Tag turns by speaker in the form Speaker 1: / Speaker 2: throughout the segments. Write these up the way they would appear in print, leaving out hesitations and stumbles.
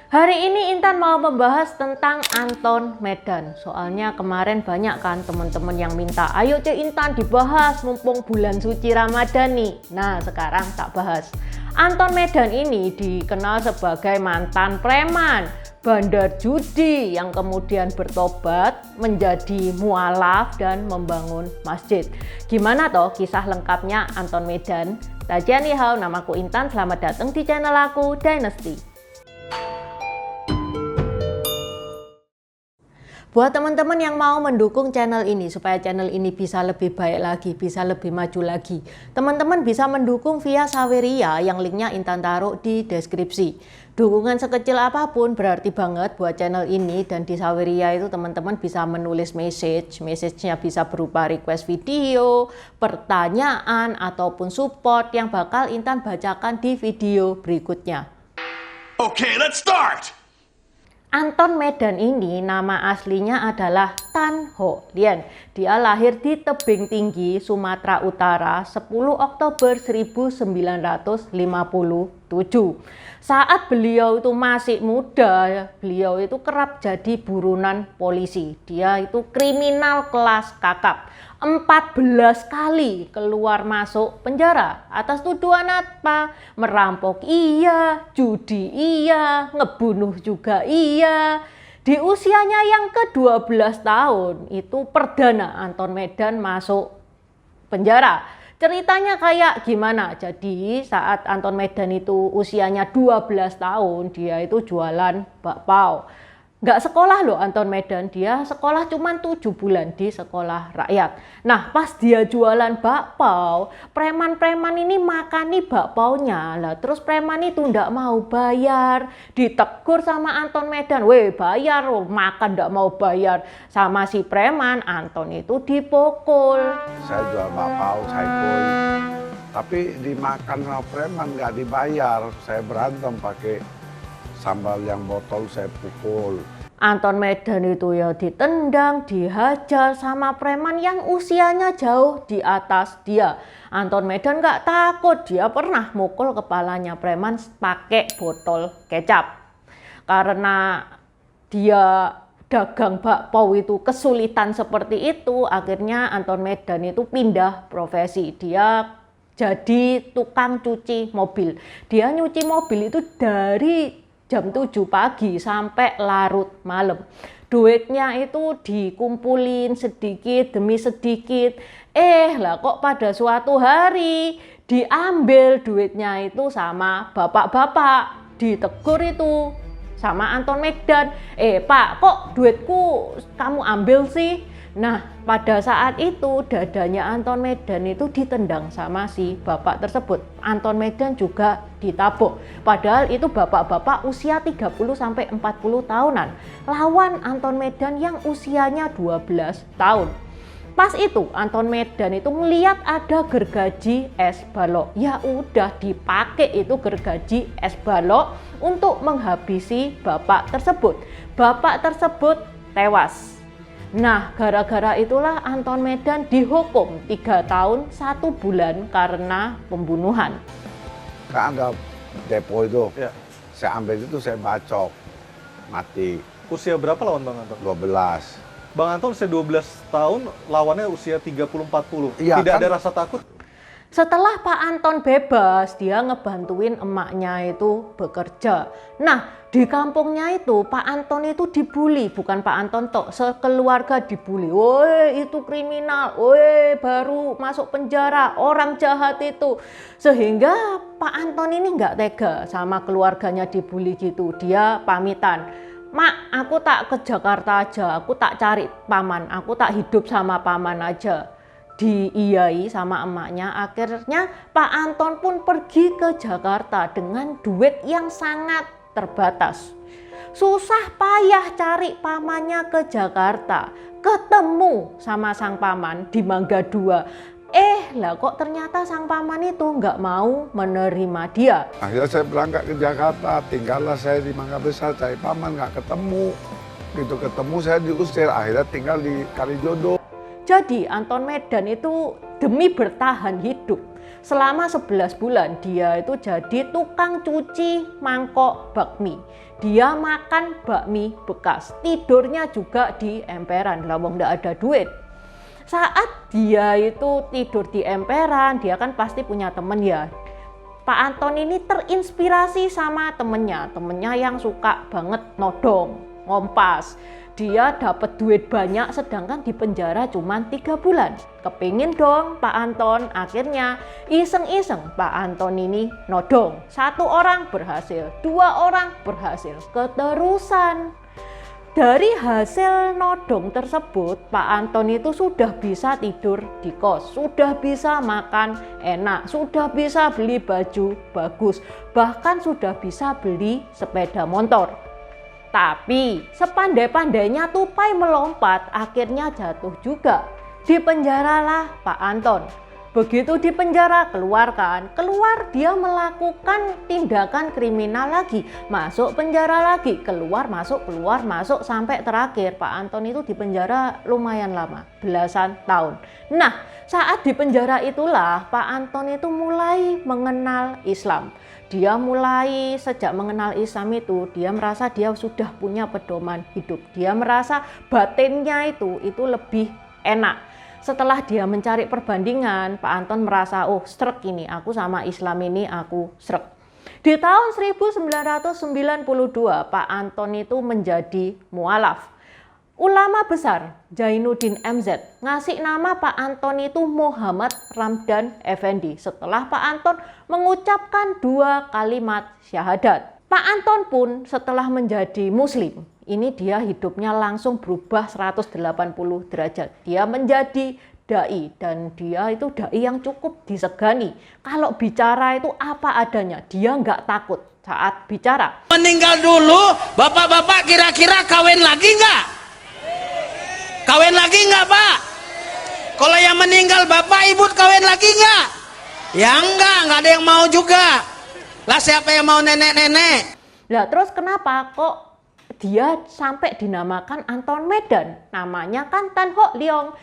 Speaker 1: Hari ini Intan mau membahas tentang Anton Medan. Soalnya kemarin banyak kan teman-teman yang minta, ayo Cik Intan dibahas mumpung bulan suci Ramadan nih. Nah sekarang tak bahas. Anton Medan ini dikenal sebagai mantan preman, bandar judi yang kemudian bertobat menjadi mualaf dan membangun masjid. Gimana toh kisah lengkapnya Anton Medan? Tajian nihau, namaku Intan, selamat datang di channel aku Dynasty. Buat teman-teman yang mau mendukung channel ini supaya channel ini bisa lebih baik lagi, bisa lebih maju lagi, teman-teman bisa mendukung via Saweria yang linknya Intan taruh di deskripsi. Dukungan sekecil apapun berarti banget buat channel ini, dan di Saweria itu teman-teman bisa menulis message-nya bisa berupa request video, pertanyaan, ataupun support yang bakal Intan bacakan di video berikutnya.
Speaker 2: Okay, let's start!
Speaker 1: Anton Medan ini nama aslinya adalah Tan Ho Lien. Dia lahir di Tebing Tinggi, Sumatera Utara 10 Oktober 1957. Saat beliau itu masih muda, beliau itu kerap jadi buronan polisi. Dia itu kriminal kelas kakap. 14 kali keluar masuk penjara atas tuduhan apa? Merampok iya, judi iya, ngebunuh juga iya. Di usianya yang ke-12 tahun itu perdana Anton Medan masuk penjara. Ceritanya kayak gimana? Jadi saat Anton Medan itu usianya 12 tahun, dia itu jualan bakpao. Nggak sekolah loh Anton Medan, dia sekolah cuma 7 bulan di sekolah rakyat. Nah pas dia jualan bakpao, preman-preman ini makani bakpaonya lah, terus preman itu nggak mau bayar, ditegur sama Anton Medan, weh bayar, makan nggak mau bayar, sama si preman. Anton itu dipukul.
Speaker 3: Saya jual bakpao, caikoi, tapi dimakan sama preman nggak dibayar. Saya berantem pakai sambal yang botol, saya pukul.
Speaker 1: Anton Medan itu ya ditendang, dihajar sama preman yang usianya jauh di atas dia. Anton Medan nggak takut, dia pernah mukul kepalanya preman pakai botol kecap. Karena dia dagang bakpao itu kesulitan seperti itu, akhirnya Anton Medan itu pindah profesi. Dia jadi tukang cuci mobil. Dia nyuci mobil itu dari jam 7 pagi sampai larut malam. Duitnya itu dikumpulin sedikit demi sedikit. Lah kok pada suatu hari diambil duitnya itu sama bapak-bapak. Ditegur itu sama Anton Medan. Pak, kok duitku kamu ambil sih? Nah, pada saat itu dadanya Anton Medan itu ditendang sama si bapak tersebut. Anton Medan juga ditabok. Padahal itu bapak-bapak usia 30-40 tahunan. Lawan Anton Medan yang usianya 12 tahun. Pas itu Anton Medan itu melihat ada gergaji es balok. Ya udah dipakai itu gergaji es balok untuk menghabisi bapak tersebut. Bapak tersebut tewas. Nah, gara-gara itulah Anton Medan dihukum 3 tahun 1 bulan karena pembunuhan.
Speaker 3: Kan ada depo itu,
Speaker 4: Ya.
Speaker 3: saya ambil itu, saya bacok, mati.
Speaker 4: Usia berapa lawan Bang Anton?
Speaker 3: 12.
Speaker 4: Bang Anton usia 12 tahun, lawannya usia 30-40.
Speaker 3: Iya,
Speaker 4: Tidak
Speaker 3: kan?
Speaker 4: ada rasa takut?
Speaker 1: Setelah Pak Anton bebas, dia ngebantuin emaknya itu bekerja. Nah, di kampungnya itu Pak Anton itu dibully, bukan Pak Anton tok, sekeluarga dibully. Woi, itu kriminal, woi baru masuk penjara, orang jahat itu. Sehingga Pak Anton ini nggak tega sama keluarganya dibully gitu. Dia pamitan, Mak, aku tak ke Jakarta aja, aku tak cari paman, aku tak hidup sama paman aja. Diiyai sama emaknya. Akhirnya Pak Anton pun pergi ke Jakarta dengan duit yang sangat terbatas. Susah payah cari pamannya ke Jakarta. Ketemu sama sang paman di Mangga 2. Lah kok ternyata sang paman itu nggak mau menerima dia.
Speaker 3: Akhirnya saya berangkat ke Jakarta, tinggallah saya di Mangga Besar, cari paman, nggak ketemu. Gitu ketemu saya diusir, akhirnya tinggal di Kalijodo.
Speaker 1: Jadi Anton Medan itu demi bertahan hidup Selama 11 bulan dia itu jadi tukang cuci mangkok bakmi. Dia makan bakmi bekas, tidurnya juga di emperan, lah wong ndak ada duit. Saat dia itu tidur di emperan, dia kan pasti punya temen ya. Pak Anton ini terinspirasi sama temennya yang suka banget nodong, ngompas. Dia dapat duit banyak sedangkan di penjara cuma 3 bulan. Kepingin dong Pak Anton, akhirnya iseng-iseng Pak Anton ini nodong. 1 orang berhasil, 2 orang berhasil, keterusan. Dari hasil nodong tersebut, Pak Anton itu sudah bisa tidur di kos, sudah bisa makan enak, sudah bisa beli baju bagus, bahkan sudah bisa beli sepeda motor. Tapi sepandai-pandainya tupai melompat, akhirnya jatuh juga. Dipenjaralah Pak Anton. Begitu dipenjara, keluar dia melakukan tindakan kriminal lagi, masuk penjara lagi, keluar masuk sampai terakhir Pak Anton itu dipenjara lumayan lama, belasan tahun. Nah, saat di penjara itulah Pak Anton itu mulai mengenal Islam. Dia mulai sejak mengenal Islam itu, dia merasa dia sudah punya pedoman hidup. Dia merasa batinnya itu lebih enak. Setelah dia mencari perbandingan, Pak Anton merasa, oh srek ini, aku sama Islam ini aku srek. Di tahun 1992, Pak Anton itu menjadi mualaf. Ulama besar Zainuddin MZ ngasih nama Pak Anton itu Muhammad Ramdan Effendi setelah Pak Anton mengucapkan 2 kalimat syahadat. Pak Anton pun setelah menjadi muslim, ini dia hidupnya langsung berubah 180 derajat. Dia menjadi dai dan dia itu dai yang cukup disegani. Kalau bicara itu apa adanya, dia nggak takut saat bicara.
Speaker 5: Meninggal dulu, bapak-bapak kira-kira kawin lagi nggak? Kawin lagi nggak Pak? Kalau yang meninggal bapak ibu kawin lagi nggak? Ya nggak ada yang mau juga. Lah siapa yang mau nenek-nenek?
Speaker 1: Lah terus kenapa kok dia sampai dinamakan Anton Medan? Namanya kan Tan Hock Leong.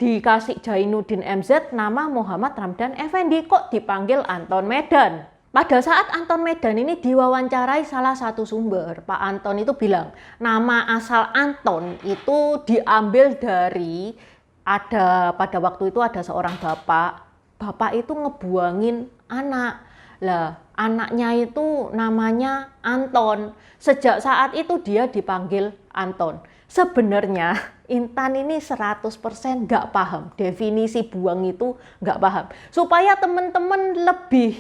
Speaker 1: Dikasih Zainuddin MZ nama Muhammad Ramdan Effendi, kok dipanggil Anton Medan? Pada saat Anton Medan ini diwawancarai salah satu sumber, Pak Anton itu bilang nama asal Anton itu diambil dari pada waktu itu ada seorang bapak itu ngebuangin anak. Lah anaknya itu namanya Anton. Sejak saat itu dia dipanggil Anton. Sebenarnya Intan ini 100% nggak paham definisi buang itu, nggak paham. Supaya teman-teman lebih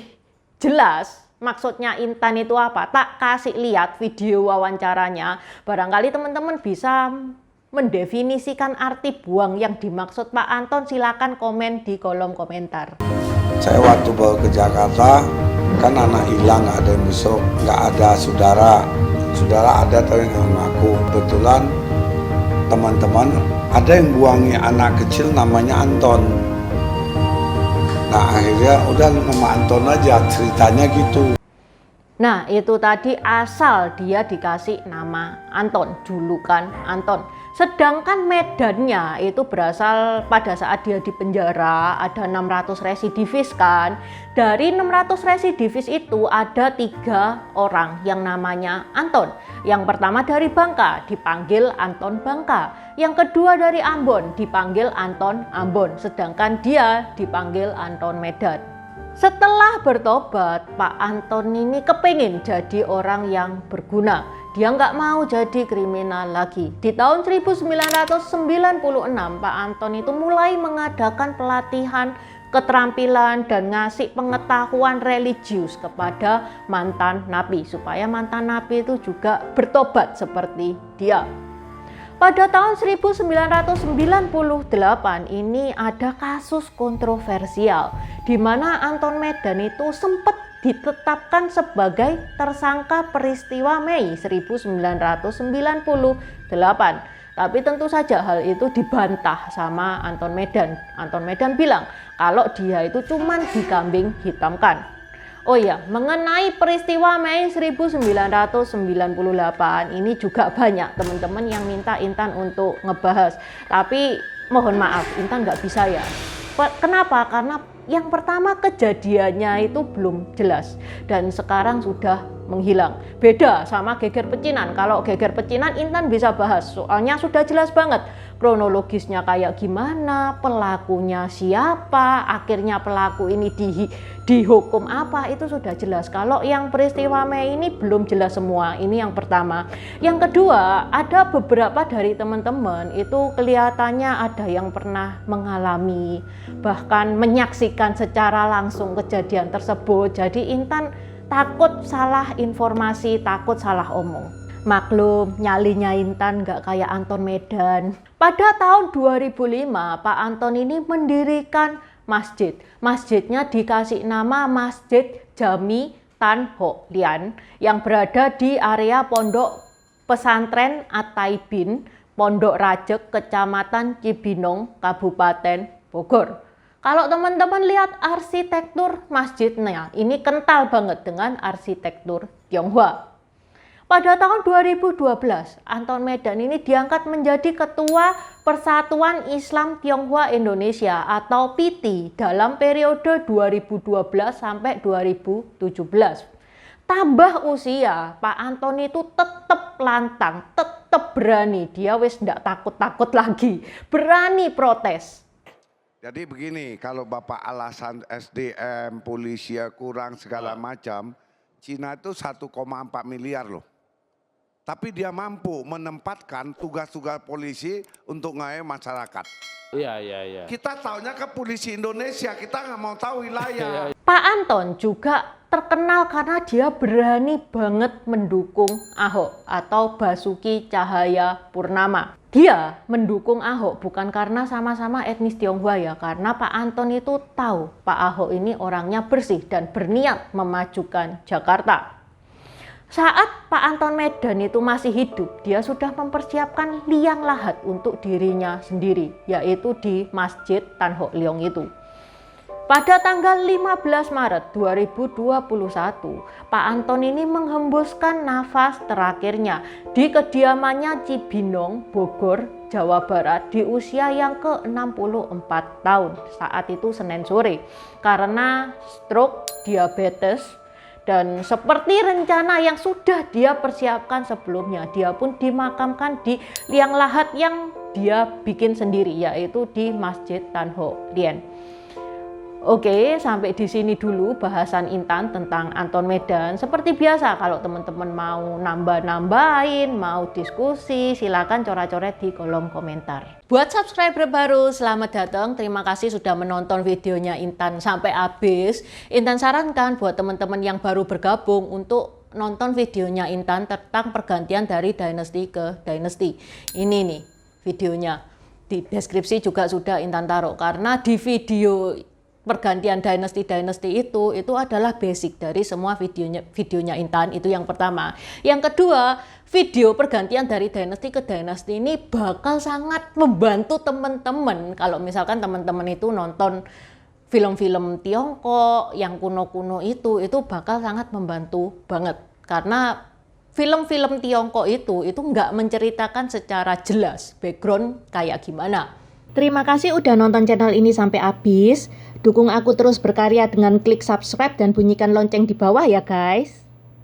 Speaker 1: jelas maksudnya Intan itu apa, tak kasih lihat video wawancaranya. Barangkali teman-teman bisa mendefinisikan arti buang yang dimaksud Pak Anton. Silakan komen di kolom komentar.
Speaker 3: Saya waktu bawa ke Jakarta, kan anak hilang, nggak ada yang besok, nggak ada saudara ada tapi nggak ngaku. Kebetulan teman-teman ada yang buangi anak kecil namanya Anton. Nah akhirnya udah nama Anton aja, ceritanya gitu.
Speaker 1: Nah itu tadi asal dia dikasih nama Anton, julukan Anton. Sedangkan medannya itu berasal pada saat dia di penjara, ada 600 residivis kan. Dari 600 residivis itu ada 3 orang yang namanya Anton. Yang pertama dari Bangka, dipanggil Anton Bangka. Yang kedua dari Ambon, dipanggil Anton Ambon. Sedangkan dia dipanggil Anton Medan. Setelah bertobat, Pak Anton ini kepingin jadi orang yang berguna. Dia nggak mau jadi kriminal lagi. Di tahun 1996, Pak Anton itu mulai mengadakan pelatihan keterampilan dan ngasih pengetahuan religius kepada mantan napi, supaya mantan napi itu juga bertobat seperti dia. Pada tahun 1998 ini ada kasus kontroversial di mana Anton Medan itu sempat ditetapkan sebagai tersangka peristiwa Mei 1998. Tapi tentu saja hal itu dibantah sama Anton Medan. Anton Medan bilang kalau dia itu cuman dikambing hitamkan. Oh ya, mengenai peristiwa Mei 1998 ini juga banyak teman-teman yang minta Intan untuk ngebahas. Tapi mohon maaf, Intan nggak bisa ya. Kenapa? Karena Yang pertama, kejadiannya itu belum jelas dan sekarang sudah menghilang. Beda sama Geger Pecinan. Kalau Geger Pecinan Intan bisa bahas, soalnya sudah jelas banget kronologisnya kayak gimana, pelakunya siapa, akhirnya pelaku ini dihukum apa, itu sudah jelas. Kalau yang peristiwa Mei ini belum jelas semua. Ini yang pertama. Yang kedua, ada beberapa dari teman-teman itu kelihatannya ada yang pernah mengalami, bahkan menyaksikan secara langsung kejadian tersebut. Jadi Intan takut salah informasi, takut salah omong. Maklum, nyalinya Intan nggak kayak Anton Medan. Pada tahun 2005, Pak Anton ini mendirikan masjid. Masjidnya dikasih nama Masjid Jami Tan Ho Lian yang berada di area Pondok Pesantren At-Taibin, Pondok Rajek, Kecamatan Cibinong, Kabupaten Bogor. Kalau teman-teman lihat arsitektur masjidnya, ini kental banget dengan arsitektur Tionghoa. Pada tahun 2012, Anton Medan ini diangkat menjadi Ketua Persatuan Islam Tionghoa Indonesia atau PITI dalam periode 2012 sampai 2017. Tambah usia, Pak Anton itu tetap lantang, tetap berani. Dia wis ndak takut-takut lagi, berani protes.
Speaker 6: Jadi begini, kalau Bapak alasan SDM, polisi kurang segala macam, Cina itu 1,4 miliar loh. Tapi dia mampu menempatkan tugas-tugas polisi untuk ngayai masyarakat.
Speaker 7: Iya.
Speaker 6: Kita taunya ke polisi Indonesia, kita nggak mau tahu wilayah.
Speaker 1: Pak Anton juga terkenal karena dia berani banget mendukung Ahok atau Basuki Cahaya Purnama. Dia mendukung Ahok bukan karena sama-sama etnis Tionghoa ya, karena Pak Anton itu tahu Pak Ahok ini orangnya bersih dan berniat memajukan Jakarta. Saat Pak Anton Medan itu masih hidup, dia sudah mempersiapkan liang lahat untuk dirinya sendiri, yaitu di Masjid Tan Ho Leong itu. Pada tanggal 15 Maret 2021, Pak Anton ini menghembuskan nafas terakhirnya di kediamannya Cibinong, Bogor, Jawa Barat di usia yang ke-64 tahun. Saat itu Senin sore, karena stroke, diabetes, dan seperti rencana yang sudah dia persiapkan sebelumnya, dia pun dimakamkan di liang lahat yang dia bikin sendiri, yaitu di Masjid Tan Ho Lian. Oke, sampai di sini dulu bahasan Intan tentang Anton Medan. Seperti biasa, kalau teman-teman mau nambah-nambahin, mau diskusi, silakan coret-coret di kolom komentar. Buat subscriber baru, selamat datang. Terima kasih sudah menonton videonya Intan sampai habis. Intan sarankan buat teman-teman yang baru bergabung untuk nonton videonya Intan tentang pergantian dari dynasty ke dynasty. Ini nih videonya. Di deskripsi juga sudah Intan taruh, karena di video pergantian dynasty itu adalah basic dari semua videonya Intan. Itu yang pertama. Yang kedua, video pergantian dari dynasty ke dynasty ini bakal sangat membantu teman-teman kalau misalkan teman-teman itu nonton film-film Tiongkok yang kuno-kuno itu bakal sangat membantu banget, karena film-film Tiongkok itu nggak menceritakan secara jelas background kayak gimana. Terima kasih udah nonton channel ini sampai habis. Dukung aku terus berkarya dengan klik subscribe dan bunyikan lonceng di bawah ya guys.